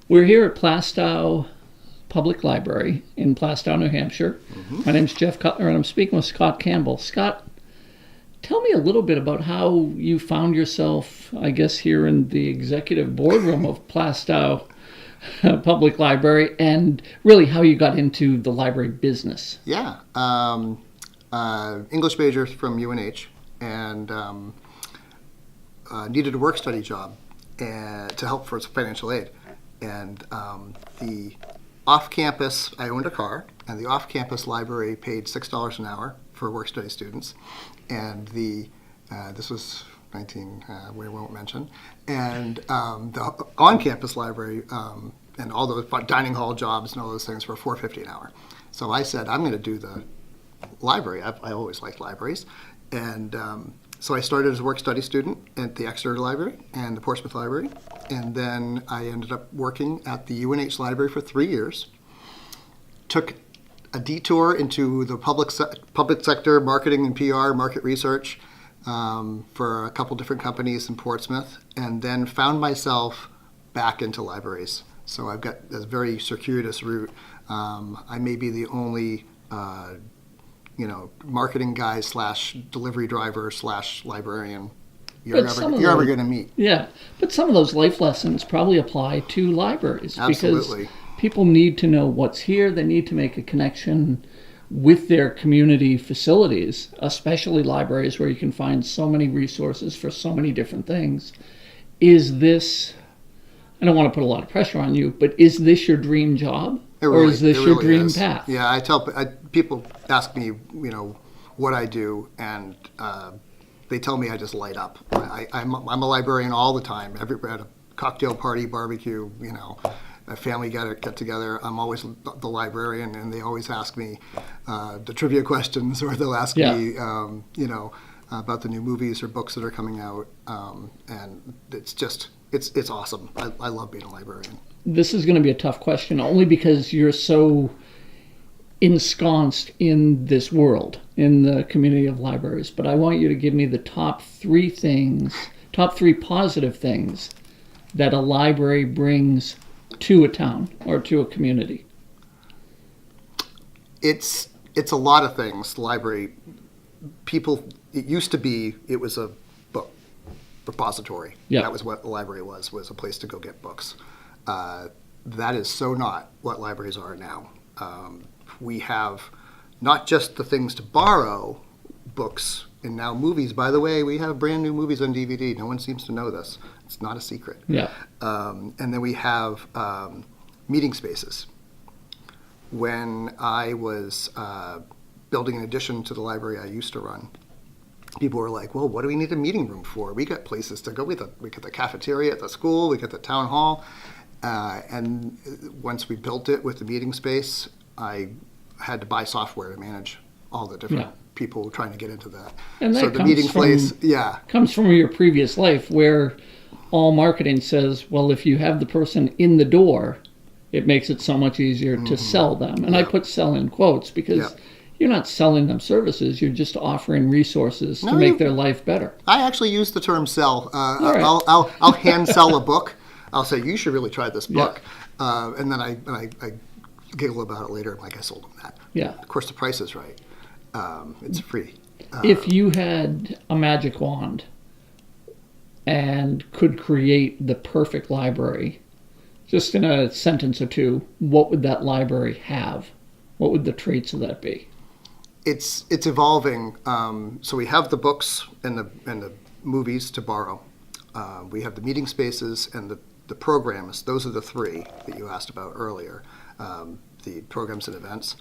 We're here at Plaistow Public Library in Plaistow, New Hampshire. Mm-hmm. My name's Jeff Cutler, and I'm speaking with Scott Campbell. Scott, tell me a little bit about how you found yourself, I guess, here in the executive boardroom of Plaistow Public Library, and really how you got into the library business. Yeah. English major from UNH, and needed a work-study job to help for financial aid. And the off-campus, I owned a car, and the off-campus library paid $6 an hour for work-study students. And this was we won't mention. And the on-campus library and all those dining hall jobs and all those things were $4.50 an hour. So I said, I'm going to do the library. I always liked libraries. And so I started as a work-study student at the Exeter Library and the Portsmouth Library. And then I ended up working at the UNH Library for 3 years. Took a detour into the public sector, marketing and PR, market research for a couple different companies in Portsmouth, and then found myself back into libraries. So I've got a very circuitous route. I may be the only marketing guy / delivery driver / librarian you're ever going to meet. Yeah, but some of those life lessons probably apply to libraries. Absolutely. Because people need to know what's here. They need to make a connection with their community facilities, especially libraries where you can find so many resources for so many different things. Is this, I don't want to put a lot of pressure on you, but is this your dream job? Or is this your dream path? Yeah, people ask me, what I do, and they tell me I just light up. I'm a librarian all the time. At a cocktail party, barbecue, a family get together, I'm always the librarian, and they always ask me the trivia questions, or they'll ask me, about the new movies or books that are coming out, and it's awesome. I love being a librarian. This is going to be a tough question, only because you're so ensconced in this world, in the community of libraries. But I want you to give me the top three positive things that a library brings to a town or to a community. It's a lot of things. The library, it was a book repository. Yep. That was what the library was a place to go get books. That is so not what libraries are now. We have not just the things to borrow, books, and now movies. By the way, we have brand new movies on DVD. No one seems to know this. It's not a secret. Yeah. And then we have meeting spaces. When I was building an addition to the library I used to run, people were like, well, what do we need a meeting room for? We got places to go. We got the cafeteria at the school. We got the town hall. And once we built it with the meeting space, I had to buy software to manage all the different people trying to get into that. And that so the meeting place, comes from your previous life, where all marketing says, well, if you have the person in the door, it makes it so much easier to sell them. And I put sell in quotes because you're not selling them services. You're just offering resources to make their life better. I actually use the term sell. I'll hand sell a book. I'll say, you should really try this book. And then I giggle about it later. Like, I sold them that. Yeah. Of course, the price is right. It's free. If you had a magic wand and could create the perfect library, just in a sentence or two, what would that library have? What would the traits of that be? It's evolving. So we have the books and the movies to borrow. We have the meeting spaces and the programs. Those are the three that you asked about earlier, the programs and events.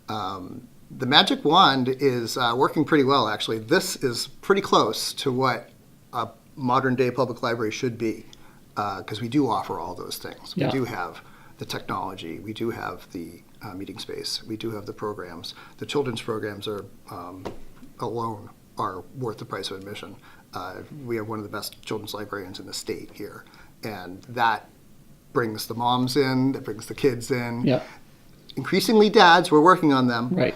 The magic wand is working pretty well, actually. This is pretty close to what a modern-day public library should be, because we do offer all those things. We do have the technology. We do have the meeting space. We do have the programs. The children's programs are alone are worth the price of admission. We have one of the best children's librarians in the state here, and that brings the moms in, that brings the kids in. Yeah. Increasingly dads, we're working on them. Right.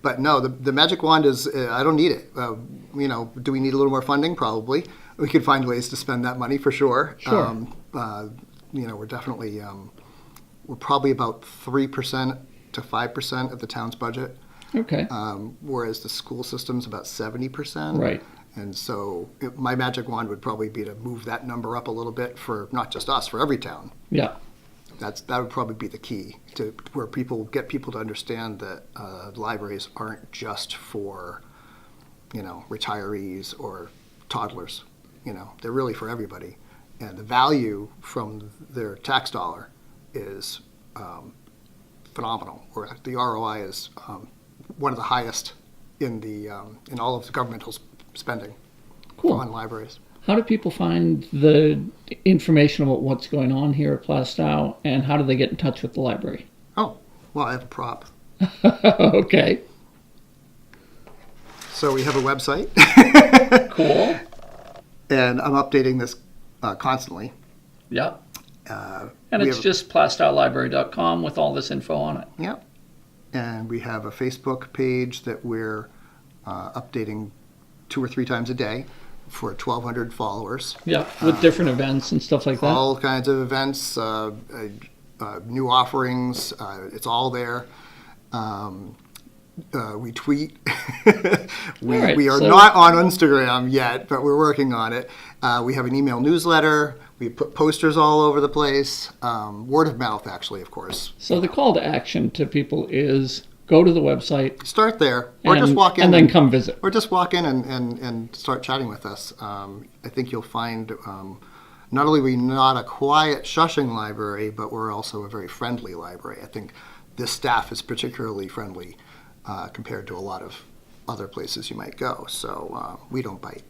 But no, the magic wand is, I don't need it. Do we need a little more funding? Probably. We could find ways to spend that money for sure. Sure. we're definitely, we're probably about 3% to 5% of the town's budget. Okay. Whereas the school system's about 70%. Right. And so my magic wand would probably be to move that number up a little bit for not just us, for every town. Yeah. That would probably be the key to where get people to understand that libraries aren't just for, retirees or toddlers. They're really for everybody. And the value from their tax dollar is phenomenal. Or the ROI is one of the highest in all of the governmental spending on libraries. How do people find the information about what's going on here at Plaistow, and how do they get in touch with the library? Oh, well, I have a prop. Okay. So we have a website. Cool. And I'm updating this constantly. Yep. And it's just plaistowlibrary.com with all this info on it. Yep. And we have a Facebook page that we're updating 2 or 3 times a day for 1,200 followers. Yeah, with different events and stuff like that. All kinds of events, new offerings. It's all there. We tweet. we are not on Instagram yet, but we're working on it. We have an email newsletter. We put posters all over the place. Word of mouth, actually, of course. So the call to action to people is go to the website. Start there, or just walk in. And then come visit. Or just walk in and start chatting with us. I think you'll find not only are we not a quiet, shushing library, but we're also a very friendly library. I think this staff is particularly friendly compared to a lot of other places you might go. So we don't bite.